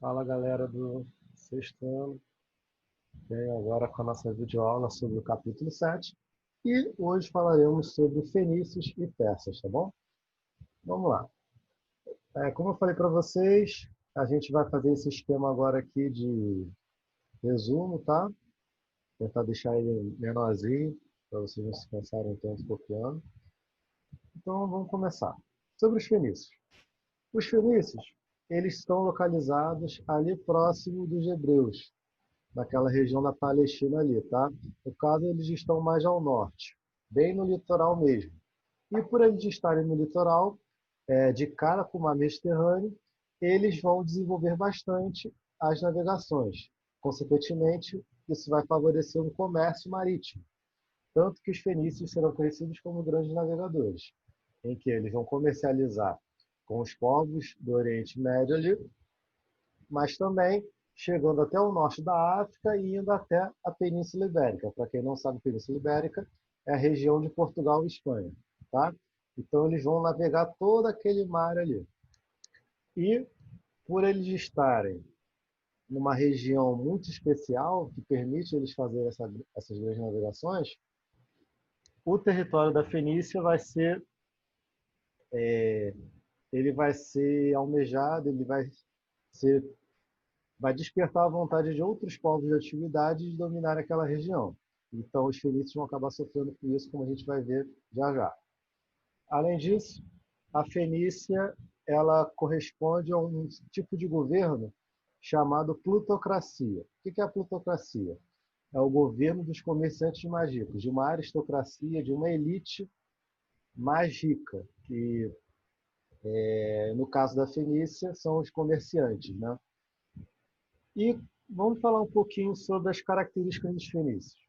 Fala galera do sexto ano, vem agora com a nossa videoaula sobre o capítulo 7 e hoje falaremos sobre fenícios e persas, tá bom? Vamos lá. Como eu falei para vocês, a gente vai fazer esse esquema agora aqui de resumo, tá? Tentar deixar ele menorzinho, para vocês não se cansarem tanto copiando. Então vamos começar. Sobre os fenícios. Os fenícios, eles estão localizados ali próximo dos hebreus, naquela região da Palestina ali, tá? No caso, eles estão mais ao norte, bem no litoral mesmo. E por eles estarem no litoral, de cara com o mar Mediterrâneo, eles vão desenvolver bastante as navegações. Consequentemente, isso vai favorecer um comércio marítimo. Tanto que os fenícios serão conhecidos como grandes navegadores, em que eles vão comercializar com os povos do Oriente Médio ali, mas também chegando até o norte da África e indo até a Península Ibérica. Para quem não sabe, a Península Ibérica é a região de Portugal e Espanha, tá? Então eles vão navegar todo aquele mar ali. E por eles estarem numa região muito especial que permite eles fazerem essas grandes navegações, o território da Fenícia ele vai ser almejado, ser vai despertar a vontade de outros povos de atividade de dominar aquela região. Então, os fenícios vão acabar sofrendo com isso, como a gente vai ver já já. Além disso, a Fenícia ela corresponde a um tipo de governo chamado plutocracia. O que é a plutocracia? É o governo dos comerciantes magicos, de uma aristocracia, de uma elite mais rica, que no caso da Fenícia são os comerciantes, né? E vamos falar um pouquinho sobre as características dos fenícios.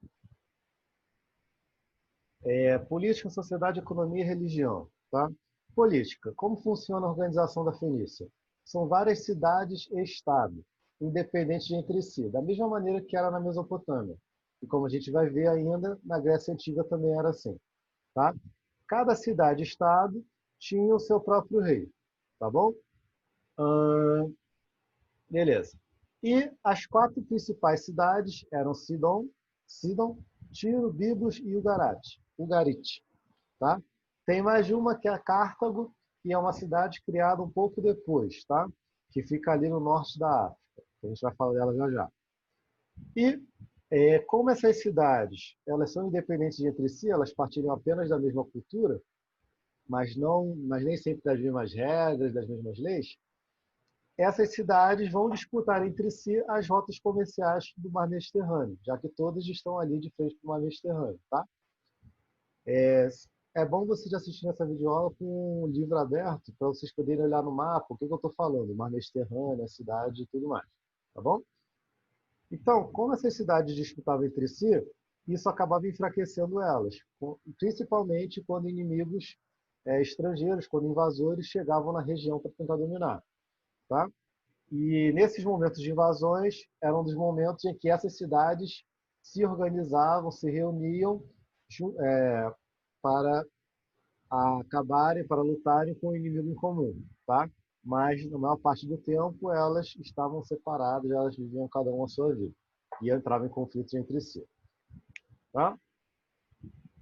Política, sociedade, economia e religião. Tá? Política. Como funciona a organização da Fenícia? São várias cidades e estado, independentes entre si, da mesma maneira que era na Mesopotâmia. E como a gente vai ver ainda, na Grécia Antiga também era assim. Tá? Cada cidade e estado tinha o seu próprio rei. Tá bom? Beleza. E as quatro principais cidades eram Sidon, Tiro, Biblos e Ugarit, tá? Tem mais de uma que é Cartago, que é uma cidade criada um pouco depois, tá? Que fica ali no norte da África. A gente vai falar dela já já. E como essas cidades elas são independentes entre si, elas partilham apenas da mesma cultura, mas nem sempre das mesmas regras, das mesmas leis. Essas cidades vão disputar entre si as rotas comerciais do Mar Mediterrâneo, já que todas estão ali de frente para o Mar Mediterrâneo, tá? É bom você já assistir essa videoaula com o livro aberto, para vocês poderem olhar no mapa o que eu estou falando, o Mar Mediterrâneo, a cidade e tudo mais, tá bom? Então, como essas cidades disputavam entre si, isso acabava enfraquecendo elas, principalmente quando inimigos estrangeiros, quando invasores chegavam na região para tentar dominar, tá? E nesses momentos de invasões, eram dos momentos em que essas cidades se organizavam, se reuniam para acabarem, para lutarem com o inimigo em comum, tá? Mas na maior parte do tempo elas estavam separadas, elas viviam cada uma a sua vida e entravam em conflitos entre si, tá?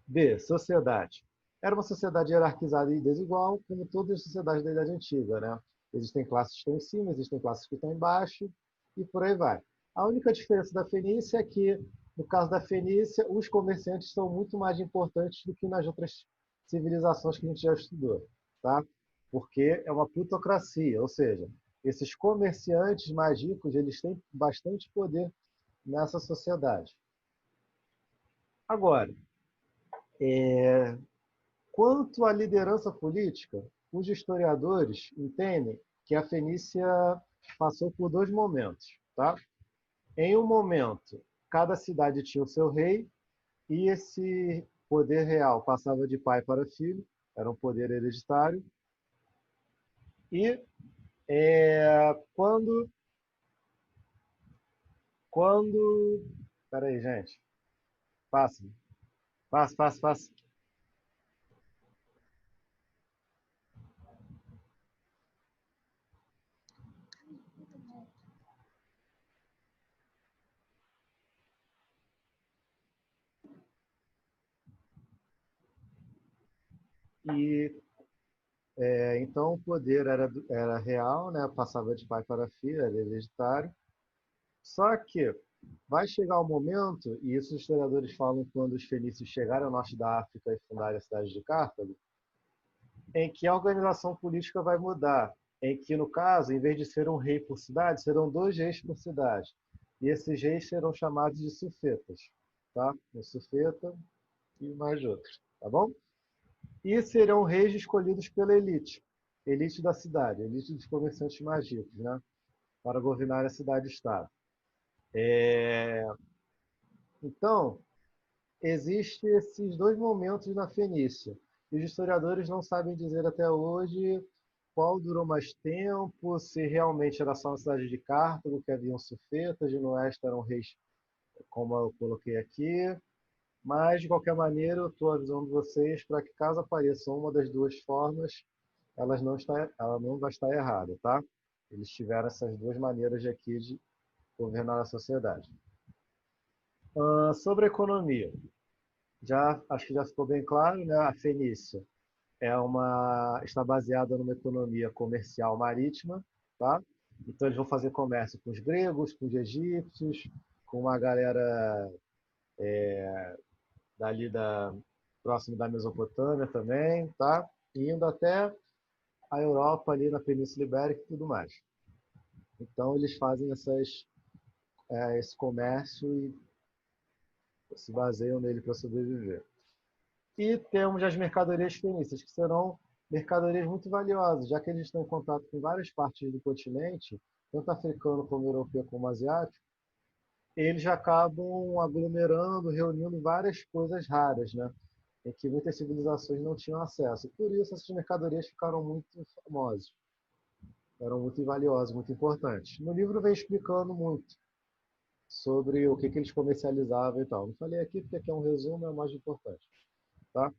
B. Sociedade. Era uma sociedade hierarquizada e desigual, como todas as sociedades da Idade Antiga, né? Existem classes que estão em cima, existem classes que estão embaixo, e por aí vai. A única diferença da Fenícia é que, no caso da Fenícia, os comerciantes são muito mais importantes do que nas outras civilizações que a gente já estudou, tá? Porque é uma plutocracia, ou seja, esses comerciantes mais ricos, eles têm bastante poder nessa sociedade. Agora, quanto à liderança política, os historiadores entendem que a Fenícia passou por dois momentos. Tá? Em um momento, cada cidade tinha o seu rei, e esse poder real passava de pai para filho, era um poder hereditário. E quando. Quando. Peraí, gente. Passa, passa, passa, passa. E então o poder era real, né? Passava de pai para filho, era hereditário. Só que vai chegar um momento, e isso os historiadores falam quando os fenícios chegaram ao norte da África e fundaram a cidade de Cartago, em que a organização política vai mudar, em que, no caso, em vez de ser um rei por cidade, serão dois reis por cidade. E esses reis serão chamados de sufetas, tá? Um sufeta e mais outros, tá bom? E serão reis escolhidos pela elite da cidade, elite dos comerciantes mais ricos, né? Para governar a cidade-estado. Então, existem esses dois momentos na Fenícia. E os historiadores não sabem dizer até hoje qual durou mais tempo, se realmente era só na cidade de Cartago que haviam sufetas, e no oeste eram reis, como eu coloquei aqui. Mas, de qualquer maneira, eu estou avisando vocês para que, caso apareça uma das duas formas, ela não vai estar errada, tá? Eles tiveram essas duas maneiras aqui de governar a sociedade. Sobre a economia, acho que já ficou bem claro, né? A Fenícia está baseada numa economia comercial marítima, tá? Então eles vão fazer comércio com os gregos, com os egípcios, com uma galera dali próximo da Mesopotâmia também, tá? Indo até a Europa ali na Península Ibérica e tudo mais. Então eles fazem esse comércio e se baseiam nele para sobreviver. E temos as mercadorias fenícias, que serão mercadorias muito valiosas, já que eles estão em contato com várias partes do continente, tanto africano como europeu como asiático, eles acabam aglomerando, reunindo várias coisas raras, né? Em que muitas civilizações não tinham acesso. Por isso, essas mercadorias ficaram muito famosas, eram muito valiosas, muito importantes. No livro vem explicando muito sobre o que eles comercializavam e tal. Não falei aqui porque aqui é um resumo, é o mais importante. Tá?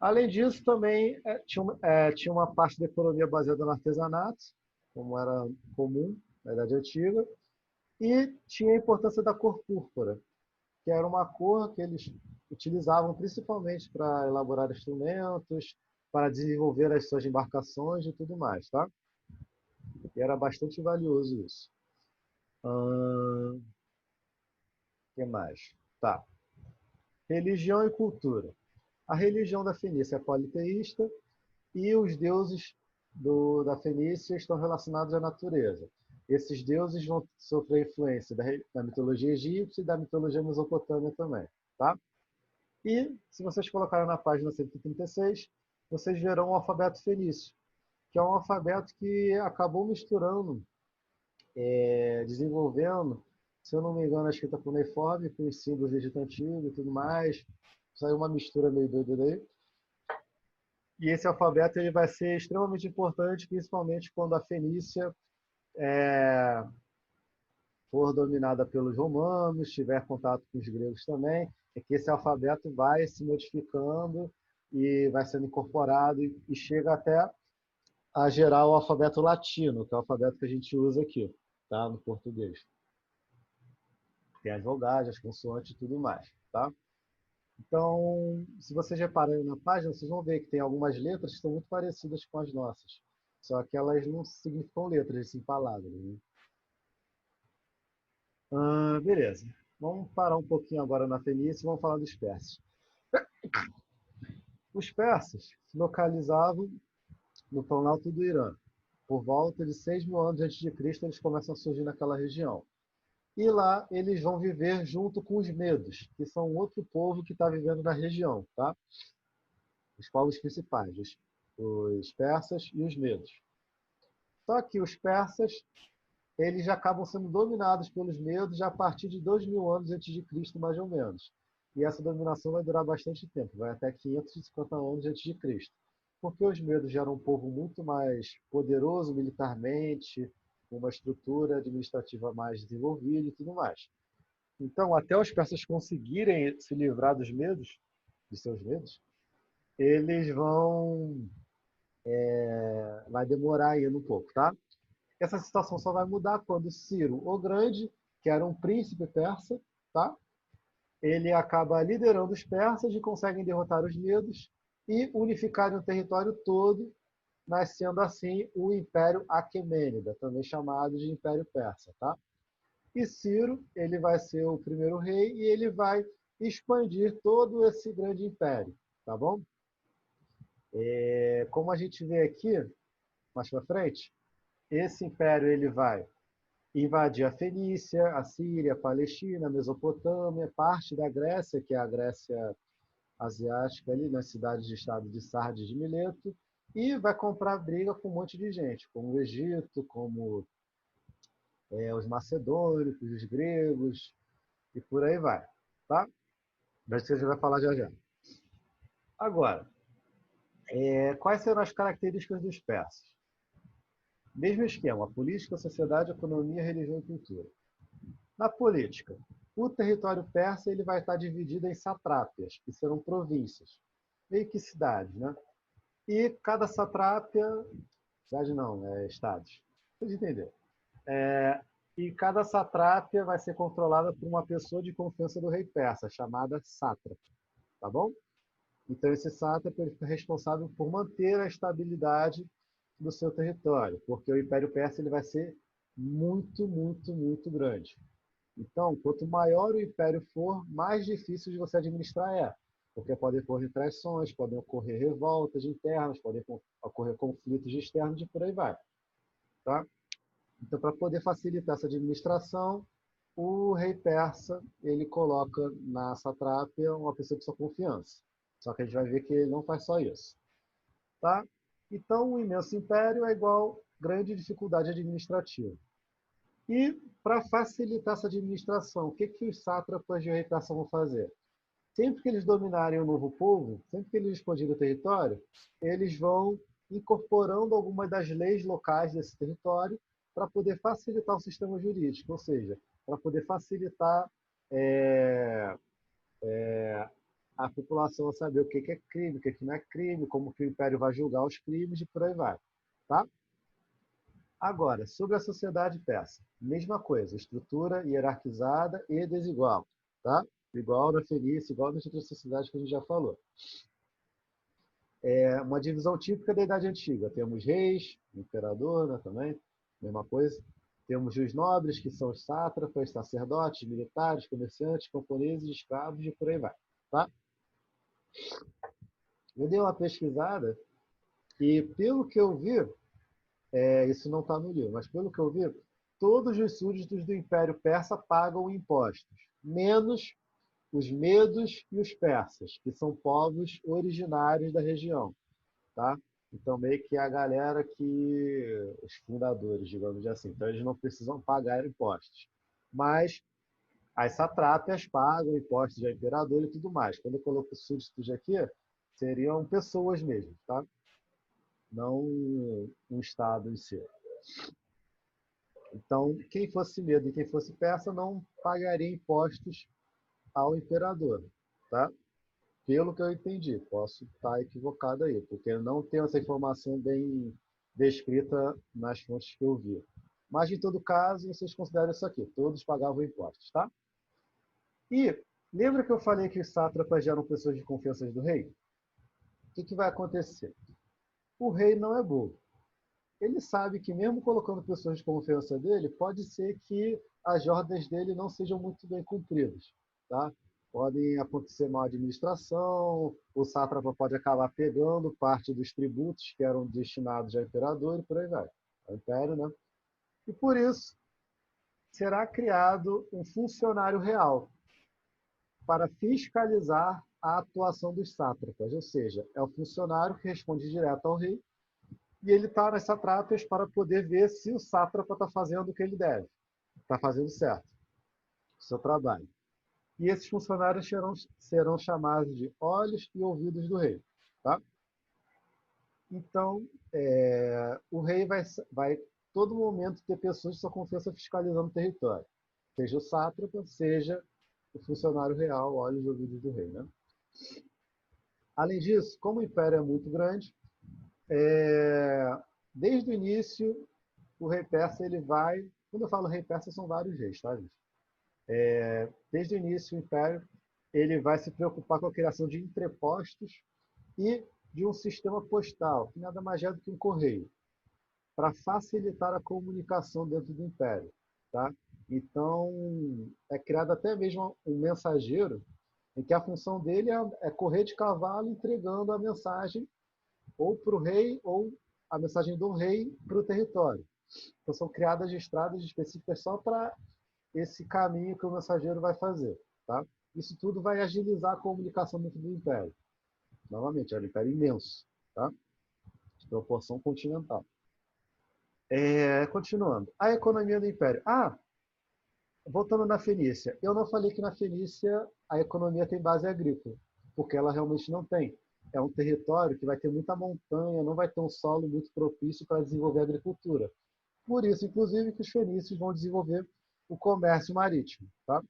Além disso, também tinha uma parte da economia baseada no artesanato, como era comum na Idade Antiga, e tinha a importância da cor púrpura, que era uma cor que eles utilizavam principalmente para elaborar instrumentos, para desenvolver as suas embarcações e tudo mais, tá? E era bastante valioso isso. O que mais? Tá. Religião e cultura. A religião da Fenícia é politeísta e os deuses da Fenícia estão relacionados à natureza. Esses deuses vão sofrer influência da mitologia egípcia e da mitologia mesopotâmia também, tá? E, se vocês colocarem na página 136, vocês verão o alfabeto fenício, que é um alfabeto que acabou misturando, desenvolvendo, se eu não me engano, a escrita cuneiforme com os símbolos do Egito Antigo e tudo mais. Saiu uma mistura meio doida daí. E esse alfabeto ele vai ser extremamente importante, principalmente quando a Fenícia for dominada pelos romanos, tiver contato com os gregos também, é que esse alfabeto vai se modificando e vai sendo incorporado e chega até a gerar o alfabeto latino, que é o alfabeto que a gente usa aqui, tá? No português. Tem as vogais, as consoantes e tudo mais, tá? Então, se vocês repararem na página, vocês vão ver que tem algumas letras que são muito parecidas com as nossas. Só que elas não significam letras, sim palavras. Né? Beleza. Vamos parar um pouquinho agora na Fenícia e vamos falar dos persas. Os persas se localizavam no planalto do Irã. Por volta de 6.000 anos antes de Cristo, eles começam a surgir naquela região. E lá eles vão viver junto com os medos, que são outro povo que está vivendo na região, tá? Os povos principais, os persas e os medos. Só que os persas, eles já acabam sendo dominados pelos medos já a partir de 2.000 anos antes de Cristo, mais ou menos. E essa dominação vai durar bastante tempo, vai até 550 anos antes de Cristo. Porque os medos já eram um povo muito mais poderoso militarmente, com uma estrutura administrativa mais desenvolvida e tudo mais. Então, até os persas conseguirem se livrar de seus medos, eles vai demorar ainda um pouco, tá? Essa situação só vai mudar quando Ciro o Grande, que era um príncipe persa, tá? Ele acaba liderando os persas e conseguem derrotar os medos e unificarem o território todo, nascendo assim o Império Aquemênida, também chamado de Império Persa. Tá? E Ciro, ele vai ser o primeiro rei e ele vai expandir todo esse grande império, tá bom? Como a gente vê aqui, mais para frente, esse império ele vai invadir a Fenícia, a Síria, a Palestina, a Mesopotâmia, parte da Grécia, que é a Grécia asiática, ali nas cidades de estado de Sardes e de Mileto, e vai comprar briga com um monte de gente, como o Egito, como os macedônicos, os gregos, e por aí vai. Tá? Mas você já vai falar já já. Agora, quais serão as características dos persas? Mesmo esquema, política, sociedade, economia, religião e cultura. Na política, o território persa ele vai estar dividido em satrápias, que serão províncias, meio que cidades, né? E cada satrápia, cidade não, estados, pode entender. E cada satrápia vai ser controlada por uma pessoa de confiança do rei persa, chamada sátrapa, tá bom? Então esse sátrapa ele fica responsável por manter a estabilidade do seu território, porque o Império Persa ele vai ser muito, muito, muito grande. Então, quanto maior o império for, mais difícil de você administrar é. Porque podem ocorrer traições, podem ocorrer revoltas internas, podem ocorrer conflitos externos e por aí vai. Tá? Então, para poder facilitar essa administração, o rei persa ele coloca na satrápia uma pessoa de sua confiança. Só que a gente vai ver que ele não faz só isso. Tá? Então, o imenso império é igual grande dificuldade administrativa. E, para facilitar essa administração, o que, que os sátrapas de rei persa vão fazer? Sempre que eles dominarem um novo povo, sempre que eles expandirem o território, eles vão incorporando algumas das leis locais desse território para poder facilitar o sistema jurídico, ou seja, para poder facilitar é, a população a saber o que é crime, o que não é crime, como que o império vai julgar os crimes e por aí vai. Tá? Agora, sobre a sociedade persa, mesma coisa, estrutura hierarquizada e desigual, tá? Igual na Fenícia, igual nas outras sociedades que a gente já falou. É uma divisão típica da Idade Antiga. Temos reis, imperador, né, também, mesma coisa. Temos os nobres, que são os sátrapas, sacerdotes, militares, comerciantes, camponeses, escravos e por aí vai, tá? Eu dei uma pesquisada e, pelo que eu vi, isso não está no livro, mas pelo que eu vi, todos os súditos do Império Persa pagam impostos, menos os medos e os persas, que são povos originários da região. Tá? Então, meio que a galera que. Os fundadores, digamos assim. Então, eles não precisam pagar impostos. Mas as satrápias pagam impostos de imperador e tudo mais. Quando eu coloco súditos aqui, seriam pessoas mesmo, tá? Não um estado em si. Então, quem fosse medo e quem fosse persa não pagaria impostos ao imperador, tá? Pelo que eu entendi, posso estar equivocado aí, porque eu não tenho essa informação bem descrita nas fontes que eu vi. Mas, em todo caso, vocês consideram isso aqui, todos pagavam impostos, tá? E lembra que eu falei que os sátrapas eram pessoas de confiança do rei? O que, que vai acontecer? O rei não é bobo. Ele sabe que mesmo colocando pessoas de confiança dele, pode ser que as ordens dele não sejam muito bem cumpridas, tá? Podem acontecer mal administração, o sátrapa pode acabar pegando parte dos tributos que eram destinados ao imperador e por aí vai. Ao império, né? E por isso será criado um funcionário real para fiscalizar a atuação dos sátrapas, ou seja, é o funcionário que responde direto ao rei e ele está nas satrapias para poder ver se o sátrapa está fazendo o que ele deve, está fazendo certo, o seu trabalho. E esses funcionários serão chamados de olhos e ouvidos do rei. Tá? Então, o rei vai todo momento ter pessoas de sua confiança fiscalizando o território. Seja o sátrapa, seja o funcionário real, olhos e ouvidos do rei. Né? Além disso, como o império é muito grande, desde o início, o rei persa ele vai. Quando eu falo rei persa, são vários reis, tá, gente? Desde o início, o império ele vai se preocupar com a criação de entrepostos e de um sistema postal, que nada mais é do que um correio, para facilitar a comunicação dentro do império. Tá? Então, é criado até mesmo um mensageiro, em que a função dele é correr de cavalo entregando a mensagem ou para o rei ou a mensagem do rei para o território. Então, são criadas estradas específicas só para esse caminho que o mensageiro vai fazer. Tá? Isso tudo vai agilizar a comunicação dentro do império. Novamente, é um império imenso, tá? De proporção continental. Continuando. A economia do império. Voltando na Fenícia. Eu não falei que na Fenícia a economia tem base agrícola, porque ela realmente não tem. É um território que vai ter muita montanha, não vai ter um solo muito propício para desenvolver a agricultura. Por isso, inclusive, que os fenícios vão desenvolver o comércio marítimo. Tá?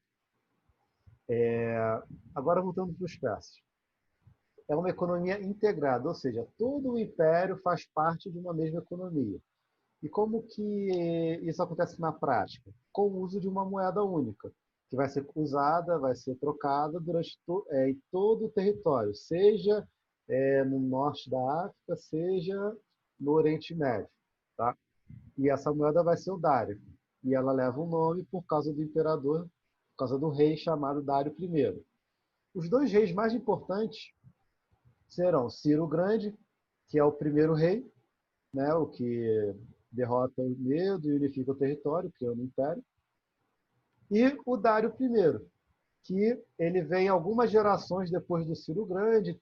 Agora, voltando para os persas. É uma economia integrada, ou seja, todo o império faz parte de uma mesma economia. E como que isso acontece na prática? Com o uso de uma moeda única, que vai ser usada, vai ser trocada em todo o território, seja no norte da África, seja no Oriente Médio. Tá? E essa moeda vai ser o Dário. E ela leva um nome por causa do imperador, por causa do rei chamado Dário I. Os dois reis mais importantes serão Ciro o Grande, que é o primeiro rei, né, o que derrota o Medo e unifica o território, criando o império, e o Dário I, que ele vem algumas gerações depois do Ciro Grande,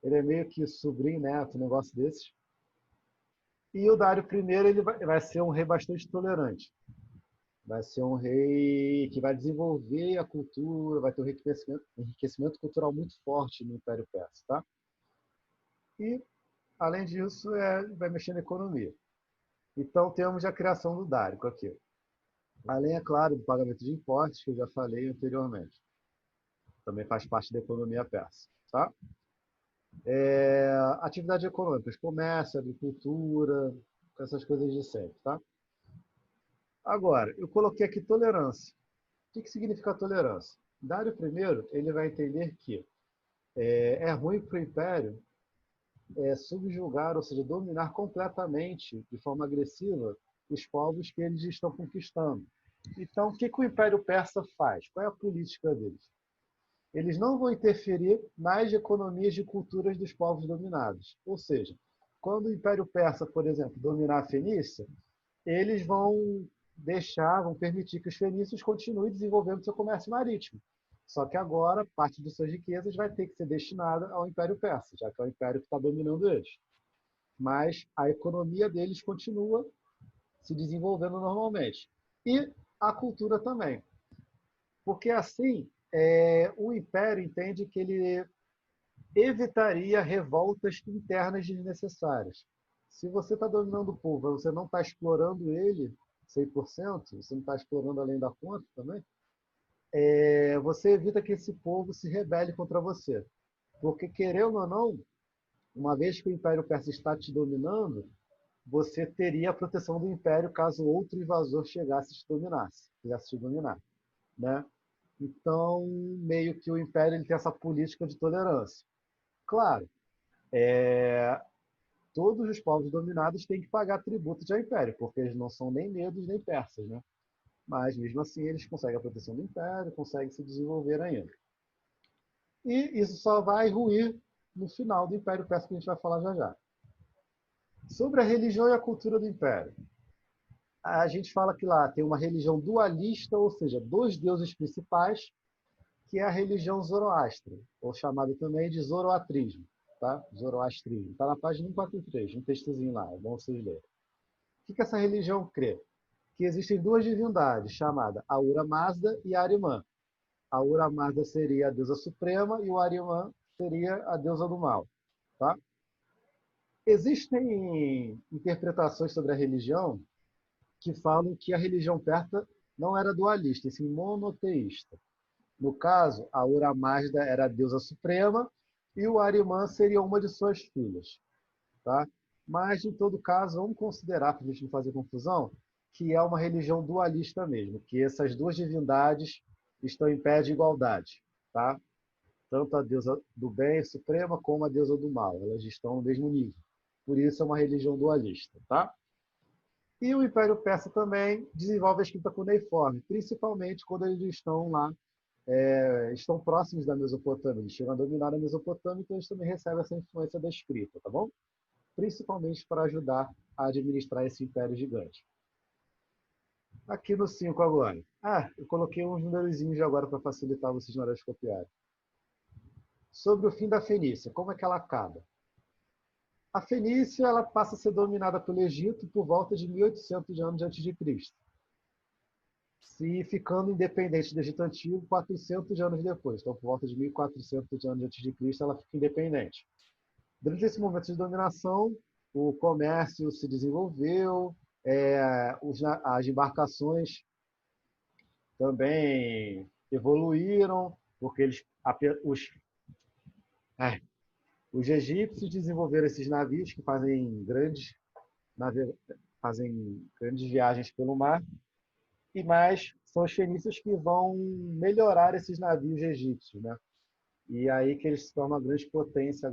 ele é meio que sobrinho, neto, um negócio desses. E o Dário I ele vai ser um rei bastante tolerante. Vai ser um rei que vai desenvolver a cultura, vai ter um enriquecimento cultural muito forte no Império Persa. Tá? E, além disso, vai mexer na economia. Então, temos a criação do Dário aqui. Além, é claro, do pagamento de impostos, que eu já falei anteriormente. Também faz parte da economia persa. Tá? Atividades econômicas, comércio, agricultura, essas coisas de sempre. Tá? Agora, eu coloquei aqui tolerância. O que significa tolerância? Dário I ele vai entender que é ruim para o império subjugar, ou seja, dominar completamente, de forma agressiva, os povos que eles estão conquistando. Então, o que o Império Persa faz? Qual é a política deles? Eles não vão interferir nas economias e culturas dos povos dominados. Ou seja, quando o Império Persa, por exemplo, dominar a Fenícia, eles vão permitir que os fenícios continuem desenvolvendo seu comércio marítimo. Só que agora, parte de suas riquezas vai ter que ser destinada ao Império Persa, já que é o império que está dominando eles. Mas a economia deles continua se desenvolvendo normalmente. E a cultura também. Porque assim, o império entende que ele evitaria revoltas internas desnecessárias. Se você está dominando o povo, você não está explorando ele 100%, você não está explorando além da conta também, você evita que esse povo se rebele contra você. Porque, querendo ou não, uma vez que o Império Persa está te dominando, você teria a proteção do Império caso outro invasor chegasse e te dominasse, quisesse te dominar. Né? Então, meio que o Império ele tem essa política de tolerância. Claro, todos os povos dominados têm que pagar tributos ao Império, porque eles não são nem medos nem persas, né? Mas, mesmo assim, eles conseguem a proteção do Império, conseguem se desenvolver ainda. E isso só vai ruir no final do Império Persa, que a gente vai falar já já. Sobre a religião e a cultura do Império. A gente fala que lá tem uma religião dualista, ou seja, dois deuses principais, que é a religião zoroastra, ou chamada também de zoroatrismo. Tá? Zoroastrismo. Está na página 143, um textozinho lá, é bom vocês lerem. O que essa religião crê? Que existem duas divindades, chamadas Ahura Mazda e Ahriman. A Ahura Mazda seria a deusa suprema e o Ahriman seria a deusa do mal. Tá? Existem interpretações sobre a religião que falam que a religião persa não era dualista, e sim monoteísta. No caso, a Ahura Mazda era a deusa suprema e o Ahriman seria uma de suas filhas. Tá? Mas, em todo caso, vamos considerar, para a gente não fazer confusão, que é uma religião dualista mesmo, que essas duas divindades estão em pé de igualdade. Tá? tanto a deusa do bem suprema como a deusa do mal. Elas estão no mesmo nível. Por isso é uma religião dualista, tá? E o Império Persa também desenvolve a escrita cuneiforme, principalmente quando eles estão lá, estão próximos da Mesopotâmia. Eles chegam a dominar a Mesopotâmia, então eles também recebem essa influência da escrita, tá bom? Principalmente para ajudar a administrar esse império gigante. Aqui no 5 agora. Eu coloquei uns numerozinhos agora para facilitar vocês na hora de copiar. Sobre o fim da Fenícia, como é que ela acaba? A Fenícia ela passa a ser dominada pelo Egito por volta de 1800 anos antes de Cristo, se ficando independente do Egito Antigo 400 anos depois. Então, por volta de 1400 anos antes de Cristo, ela fica independente. Durante esse momento de dominação, o comércio se desenvolveu, as embarcações também evoluíram, porque os egípcios desenvolveram esses navios que fazem grandes viagens pelo mar, e mais são os fenícios que vão melhorar esses navios egípcios, né? E aí que eles se tornam a grande potência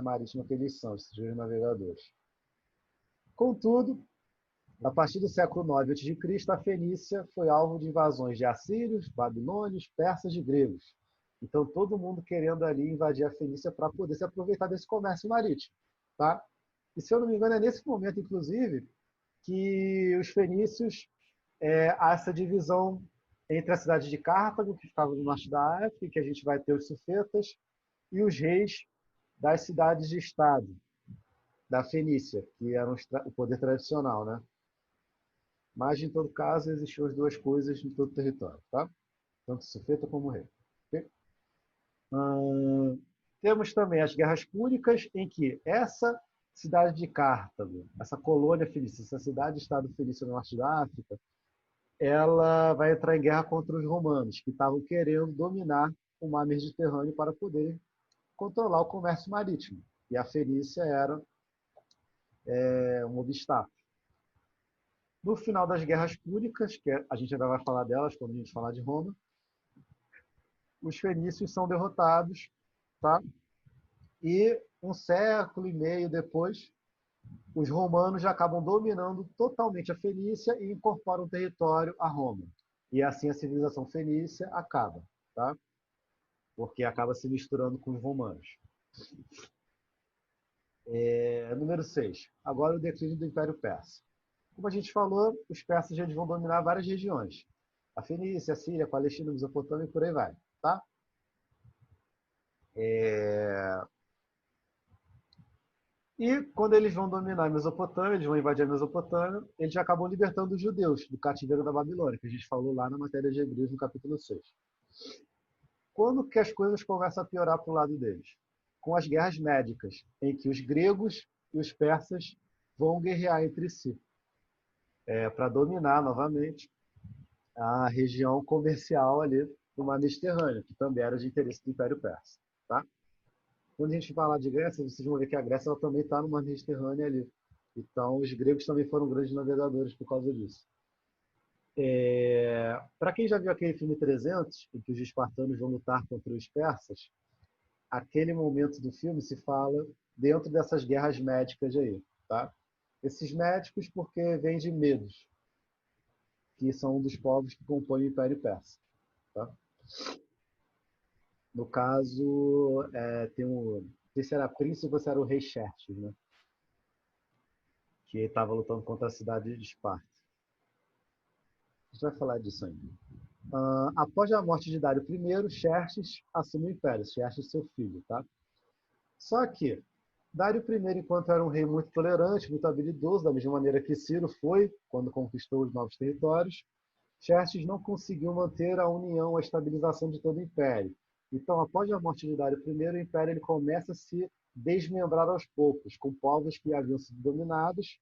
marítima que eles são, esses dois navegadores. Contudo, a partir do século IX a.C., a Fenícia foi alvo de invasões de assírios, babilônios, persas e gregos. Então, todo mundo querendo ali invadir a Fenícia para poder se aproveitar desse comércio marítimo. Tá? E, se eu não me engano, é nesse momento, inclusive, que os fenícios, há essa divisão entre a cidade de Cartago, que ficava no norte da África, que a gente vai ter os sufetas, e os reis das cidades de estado da Fenícia, que eram o poder tradicional, né? Mas, em todo caso, existiam as duas coisas em todo o território, tá? Tanto sufeta como rei. Okay? Temos também as Guerras Púnicas, em que essa cidade de Cartago, essa colônia fenícia, essa cidade-estado fenícia no norte da África, ela vai entrar em guerra contra os romanos, que estavam querendo dominar o mar Mediterrâneo para poder controlar o comércio marítimo. E a Fenícia era um obstáculo. No final das Guerras Púnicas, que a gente ainda vai falar delas quando a gente falar de Roma, os fenícios são derrotados, tá? E um século e meio depois, os romanos já acabam dominando totalmente a Fenícia e incorporam o território a Roma. E assim a civilização fenícia acaba, tá? Porque acaba se misturando com os romanos. Número 6. Agora o declínio do Império Persa. Como a gente falou, os persas eles vão dominar várias regiões. A Fenícia, a Síria, a Palestina, a Mesopotâmia e por aí vai. Tá? E quando eles vão dominar a Mesopotâmia, eles vão invadir a Mesopotâmia, eles acabam libertando os judeus do cativeiro da Babilônia, que a gente falou lá na matéria de Hebreus, no capítulo 6. Quando que as coisas começam a piorar para o lado deles? Com as guerras médicas, em que os gregos e os persas vão guerrear entre si, para dominar novamente a região comercial ali do mar Mediterrâneo, que também era de interesse do Império Persa. Tá? Quando a gente fala de Grécia, vocês vão ver que a Grécia ela também está no mar Mediterrâneo ali. Então, os gregos também foram grandes navegadores por causa disso. Para quem já viu aquele filme 300, em que os espartanos vão lutar contra os persas, aquele momento do filme se fala dentro dessas guerras médicas aí. Tá? Esses médicos porque vêm de Medos, que são um dos povos que compõem o Império Persa. Tá? No caso, tem não sei se era príncipe ou se era o rei Xerxes, né? Que estava lutando contra a cidade de Esparta. A gente vai falar disso ainda. Após a morte de Dário I, Xerxes assume o império. Xerxes, seu filho. Tá? Só que Dário I, enquanto era um rei muito tolerante, muito habilidoso, da mesma maneira que Ciro foi quando conquistou os novos territórios, Xerxes não conseguiu manter a união, a estabilização de todo o império. Então, após a morte de Dário I, o império ele começa a se desmembrar aos poucos, com povos que haviam sido dominados,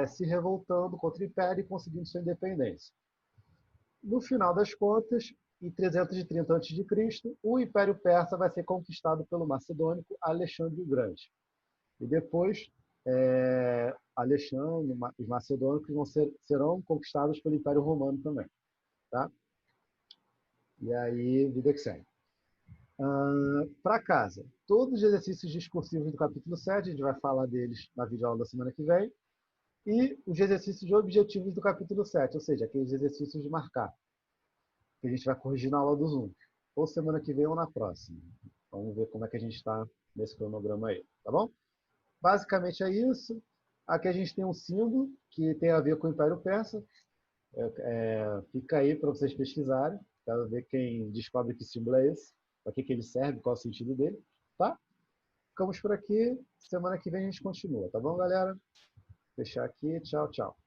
se revoltando contra o império e conseguindo sua independência. No final das contas, em 330 a.C., o Império Persa vai ser conquistado pelo macedônico Alexandre o Grande. E depois, Alexandre, os macedônicos serão conquistados pelo Império Romano também. Tá? E aí, vida que segue. Para casa, todos os exercícios discursivos do capítulo 7, a gente vai falar deles na videoaula da semana que vem, e os exercícios de objetivos do capítulo 7, ou seja, aqueles exercícios de marcar, que a gente vai corrigir na aula do Zoom, ou semana que vem ou na próxima. Vamos ver como é que a gente está nesse cronograma aí, tá bom? Basicamente é isso. Aqui a gente tem um símbolo que tem a ver com o Império Persa. Fica aí para vocês pesquisarem. Quero ver quem descobre que símbolo é esse, para que ele serve, qual é o sentido dele. Tá? Ficamos por aqui. Semana que vem a gente continua, tá bom, galera? Fechar aqui. Tchau, tchau.